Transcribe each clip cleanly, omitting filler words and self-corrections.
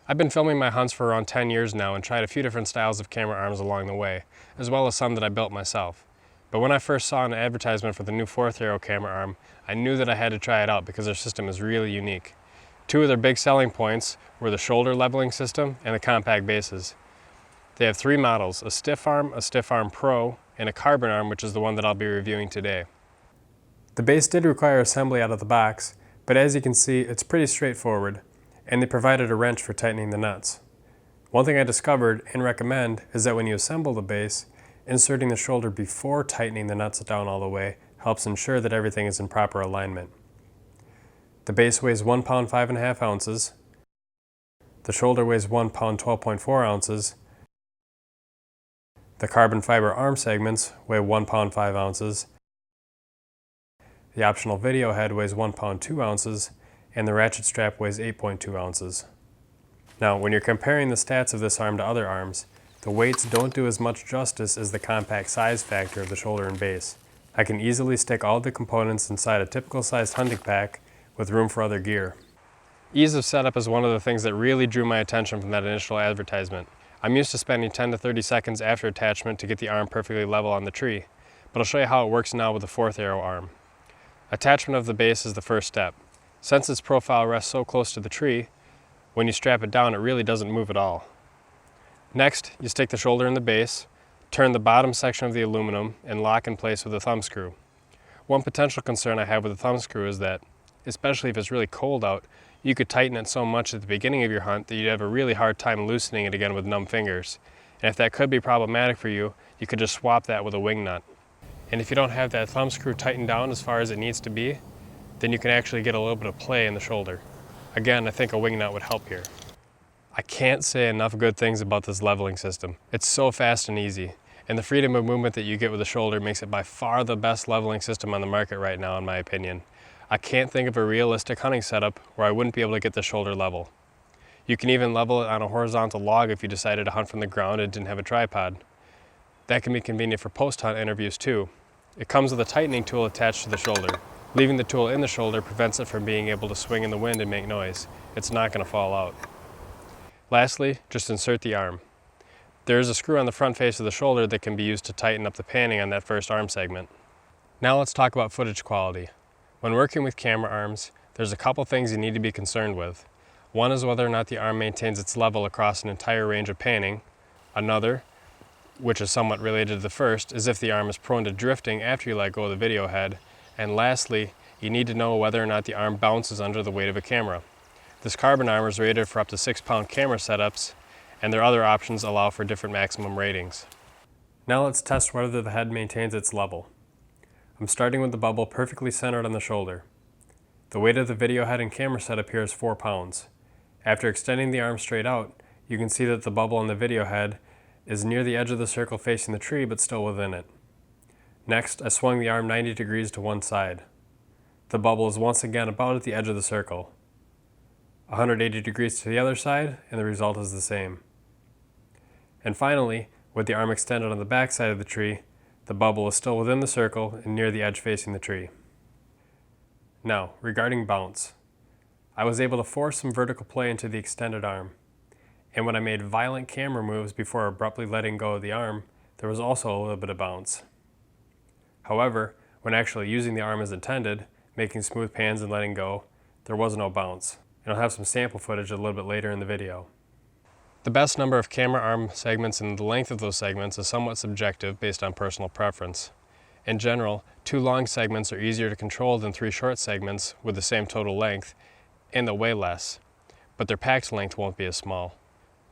I've been filming my hunts for around 10 years now and tried a few different styles of camera arms along the way, as well as some that I built myself. But when I first saw an advertisement for the new 4th Arrow camera arm, I knew that I had to try it out because their system is really unique. Two of their big selling points were the shoulder leveling system and the compact bases. They have three models, a stiff arm Pro, and a carbon arm, which is the one that I'll be reviewing today. The base did require assembly out of the box, but as you can see, it's pretty straightforward, and they provided a wrench for tightening the nuts. One thing I discovered and recommend is that when you assemble the base, inserting the shoulder before tightening the nuts down all the way helps ensure that everything is in proper alignment. The base weighs 1 pound 5.5 ounces. The shoulder weighs 1 pound 12.4 ounces. The carbon fiber arm segments weigh 1 pound 5 ounces. The optional video head weighs 1 pound 2 ounces, and the ratchet strap weighs 8.2 ounces. Now, when you're comparing the stats of this arm to other arms, the weights don't do as much justice as the compact size factor of the shoulder and base. I can easily stick all the components inside a typical sized hunting pack with room for other gear. Ease of setup is one of the things that really drew my attention from that initial advertisement. I'm used to spending 10 to 30 seconds after attachment to get the arm perfectly level on the tree, but I'll show you how it works now with the 4th Arrow arm. Attachment of the base is the first step. Since its profile rests so close to the tree, when you strap it down it really doesn't move at all. Next, you stick the shoulder in the base, turn the bottom section of the aluminum, and lock in place with a thumb screw. One potential concern I have with the thumb screw is that, especially if it's really cold out, you could tighten it so much at the beginning of your hunt that you'd have a really hard time loosening it again with numb fingers. And if that could be problematic for you, you could just swap that with a wing nut. And if you don't have that thumb screw tightened down as far as it needs to be, then you can actually get a little bit of play in the shoulder. Again, I think a wing nut would help here. I can't say enough good things about this leveling system. It's so fast and easy, and the freedom of movement that you get with the shoulder makes it by far the best leveling system on the market right now, in my opinion. I can't think of a realistic hunting setup where I wouldn't be able to get the shoulder level. You can even level it on a horizontal log if you decided to hunt from the ground and didn't have a tripod. That can be convenient for post-hunt interviews too. It comes with a tightening tool attached to the shoulder. Leaving the tool in the shoulder prevents it from being able to swing in the wind and make noise. It's not going to fall out. Lastly, just insert the arm. There is a screw on the front face of the shoulder that can be used to tighten up the panning on that first arm segment. Now let's talk about footage quality. When working with camera arms, there's a couple things you need to be concerned with. One is whether or not the arm maintains its level across an entire range of panning. Another, which is somewhat related to the first, is if the arm is prone to drifting after you let go of the video head. And lastly, you need to know whether or not the arm bounces under the weight of a camera. This carbon arm is rated for up to 6-pound camera setups, and their other options allow for different maximum ratings. Now let's test whether the head maintains its level. I'm starting with the bubble perfectly centered on the shoulder. The weight of the video head and camera setup here is 4 pounds. After extending the arm straight out, you can see that the bubble on the video head is near the edge of the circle facing the tree but still within it. Next, I swung the arm 90 degrees to one side. The bubble is once again about at the edge of the circle. 180 degrees to the other side, and the result is the same. And finally, with the arm extended on the back side of the tree, the bubble is still within the circle and near the edge facing the tree. Now, regarding bounce. I was able to force some vertical play into the extended arm, and when I made violent camera moves before abruptly letting go of the arm, there was also a little bit of bounce. However, when actually using the arm as intended, making smooth pans and letting go, there was no bounce. And I'll have some sample footage a little bit later in the video. The best number of camera arm segments and the length of those segments is somewhat subjective based on personal preference. In general, 2 long segments are easier to control than 3 short segments with the same total length, and they'll weigh less, but their packed length won't be as small.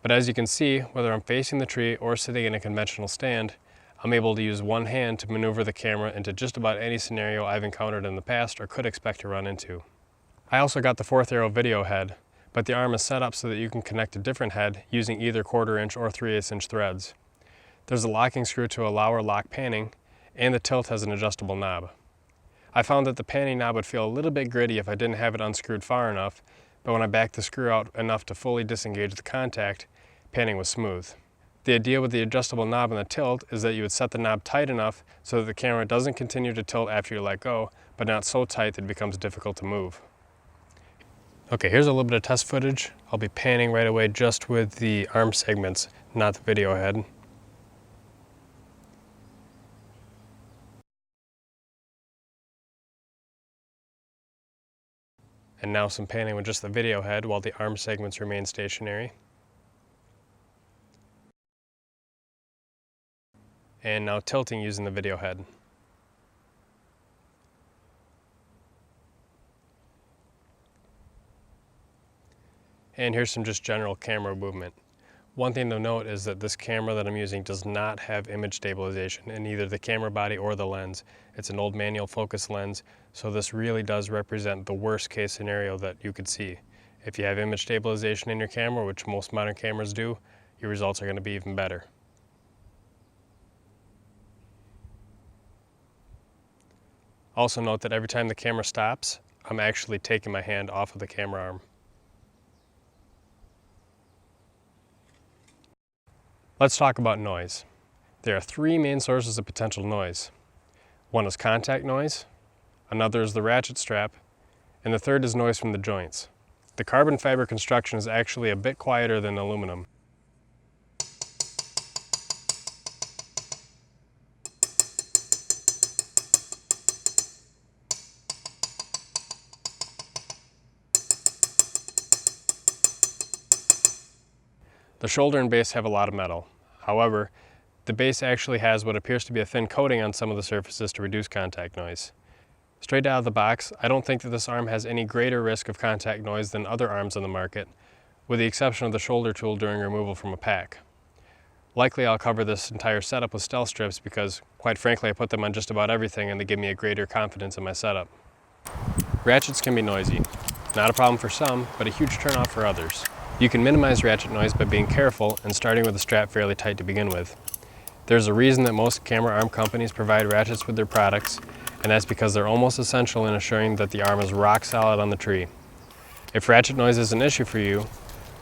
But as you can see, whether I'm facing the tree or sitting in a conventional stand, I'm able to use one hand to maneuver the camera into just about any scenario I've encountered in the past or could expect to run into. I also got the 4th Arrow video head, but the arm is set up so that you can connect a different head using either 1/4 inch or 3/8 inch threads. There's a locking screw to allow or lock panning, and the tilt has an adjustable knob. I found that the panning knob would feel a little bit gritty if I didn't have it unscrewed far enough, but when I backed the screw out enough to fully disengage the contact, panning was smooth. The idea with the adjustable knob and the tilt is that you would set the knob tight enough so that the camera doesn't continue to tilt after you let go, but not so tight that it becomes difficult to move. Okay, here's a little bit of test footage. I'll be panning right away just with the arm segments, not the video head. And now some panning with just the video head while the arm segments remain stationary. And now tilting using the video head. And here's some just general camera movement. One thing to note is that this camera that I'm using does not have image stabilization in either the camera body or the lens. It's an old manual focus lens, so this really does represent the worst case scenario that you could see. If you have image stabilization in your camera, which most modern cameras do, your results are going to be even better. Also note that every time the camera stops, I'm actually taking my hand off of the camera arm. Let's talk about noise. There are three main sources of potential noise. One is contact noise, another is the ratchet strap, and the third is noise from the joints. The carbon fiber construction is actually a bit quieter than aluminum. The shoulder and base have a lot of metal. However, the base actually has what appears to be a thin coating on some of the surfaces to reduce contact noise. Straight out of the box, I don't think that this arm has any greater risk of contact noise than other arms on the market, with the exception of the shoulder tool during removal from a pack. Likely I'll cover this entire setup with stealth strips because, quite frankly, I put them on just about everything and they give me a greater confidence in my setup. Ratchets can be noisy. Not a problem for some, but a huge turnoff for others. You can minimize ratchet noise by being careful and starting with the strap fairly tight to begin with. There's a reason that most camera arm companies provide ratchets with their products, and that's because they're almost essential in assuring that the arm is rock solid on the tree. If ratchet noise is an issue for you,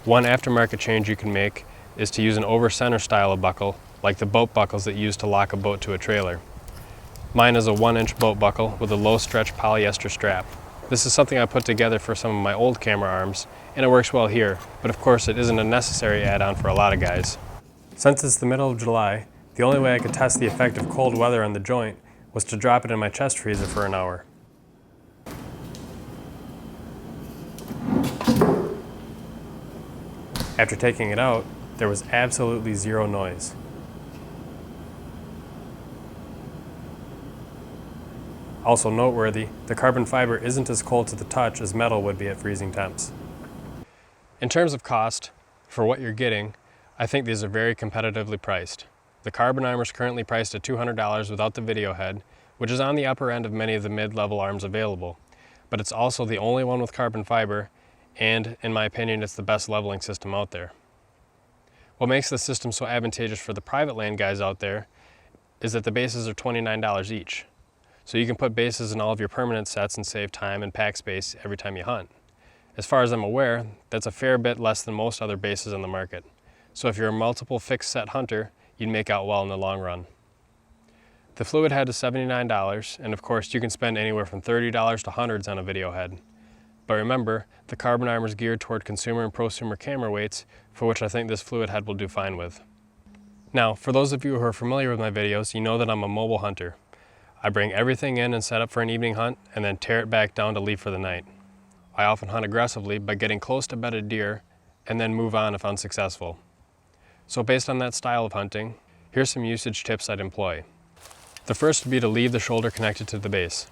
one aftermarket change you can make is to use an over-center style of buckle, like the boat buckles that you use to lock a boat to a trailer. Mine is a 1-inch boat buckle with a low-stretch polyester strap. This is something I put together for some of my old camera arms, and it works well here, but of course it isn't a necessary add-on for a lot of guys. Since it's the middle of July, the only way I could test the effect of cold weather on the joint was to drop it in my chest freezer for an hour. After taking it out, there was absolutely zero noise. Also noteworthy, the carbon fiber isn't as cold to the touch as metal would be at freezing temps. In terms of cost, for what you're getting, I think these are very competitively priced. The carbon armor is currently priced at $200 without the video head, which is on the upper end of many of the mid-level arms available, but it's also the only one with carbon fiber, and in my opinion, it's the best leveling system out there. What makes this system so advantageous for the private land guys out there is that the bases are $29 each. So you can put bases in all of your permanent sets and save time and pack space every time you hunt. As far as I'm aware, that's a fair bit less than most other bases on the market. So if you're a multiple fixed set hunter, you'd make out well in the long run. The fluid head is $79, and of course you can spend anywhere from $30 to hundreds on a video head. But remember, the carbon armor is geared toward consumer and prosumer camera weights, for which I think this fluid head will do fine with. Now, for those of you who are familiar with my videos, you know that I'm a mobile hunter. I bring everything in and set up for an evening hunt and then tear it back down to leave for the night. I often hunt aggressively by getting close to bedded deer and then move on if unsuccessful. So based on that style of hunting, here's some usage tips I'd employ. The first would be to leave the shoulder connected to the base.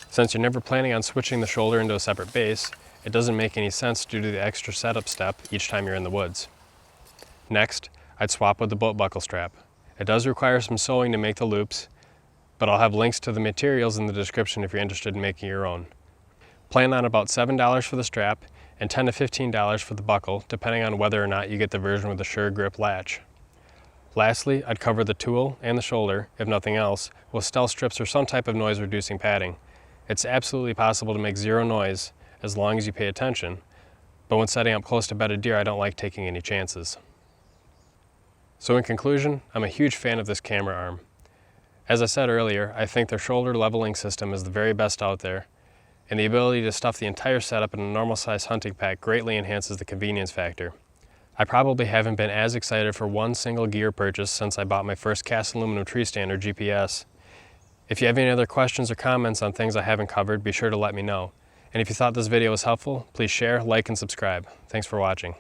Since you're never planning on switching the shoulder into a separate base, it doesn't make any sense to do the extra setup step each time you're in the woods. Next, I'd swap with the boat buckle strap. It does require some sewing to make the loops, but I'll have links to the materials in the description if you're interested in making your own. Plan on about $7 for the strap and $10 to $15 for the buckle, depending on whether or not you get the version with the sure grip latch. Lastly, I'd cover the tool and the shoulder, if nothing else, with stealth strips or some type of noise reducing padding. It's absolutely possible to make zero noise as long as you pay attention, but when setting up close to bedded deer, I don't like taking any chances. So in conclusion, I'm a huge fan of this camera arm. As I said earlier, I think their shoulder leveling system is the very best out there, and the ability to stuff the entire setup in a normal size hunting pack greatly enhances the convenience factor. I probably haven't been as excited for one single gear purchase since I bought my first cast aluminum tree stand or GPS. If you have any other questions or comments on things I haven't covered, be sure to let me know. And if you thought this video was helpful, please share, like, and subscribe. Thanks for watching.